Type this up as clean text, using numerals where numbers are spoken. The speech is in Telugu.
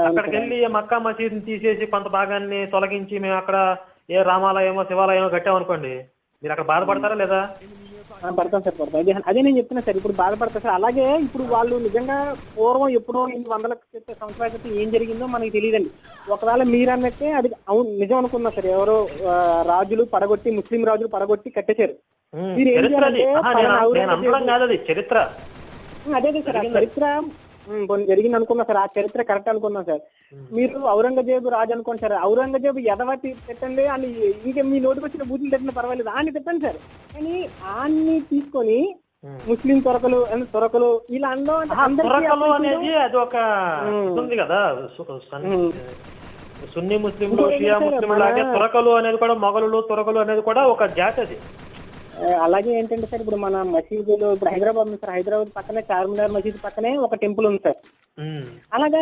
అక్కడికి వెళ్ళి మక్కా మసీదుని తీసేసి కొంత భాగాన్ని తొలగించి మేము అక్కడ ఏ రామాలయమో శివాలయమో కట్టామనుకోండి, మీరు అక్కడ బాధపడతారా లేదా? పడతాం సార్, పడతాం. అదే నేను చెప్తున్నా సార్, ఇప్పుడు బాధపడతారు సార్. అలాగే ఇప్పుడు వాళ్ళు నిజంగా పూర్వం ఎప్పుడో ఇన్ని వందల సంవత్సరాల క్రితం ఏం జరిగిందో మనకి తెలియదండి. ఒకవేళ మీరు అన్నట్టే అది అవును నిజం అనుకున్నా సార్, ఎవరో రాజులు పడగొట్టి, ముస్లిం రాజులు పడగొట్టి కట్టేశారు. మీరు ఏం చేయాలంటే చరిత్ర అదే సార్, ఆ చరిత్ర జరిగింది అనుకున్నా సార్, ఆ చరిత్ర కరెక్ట్ అనుకున్నా సార్. మీరు ఔరంగజేబు రాజు అనుకోండి సార్, ఔరంగజేబు ఎదవతి పెట్టండి అని ఇంకా మీ నోటికి వచ్చిన బూతులు పెట్టిన పర్వాలేదు, ఆన్ని తిట్టండి సార్. కానీ ఆన్ని తీసుకొని ముస్లిం తొరకలు ఇలా అనేది అది ఒక ఉంది కదా, సున్నీ ముస్లింలు షియా ముస్లింలు లాగే తొరకలు అనేది కూడా, మొగలు తొరకలు అనేది కూడా ఒక జాతి అది. అలాగే ఏంటంటే సార్, ఇప్పుడు మన మసీదులు ఇప్పుడు హైదరాబాద్ ఉంది సార్, హైదరాబాద్ పక్కనే చార్మినార్ మసీద్ పక్కనే ఒక టెంపుల్ ఉంది సార్. అలాగా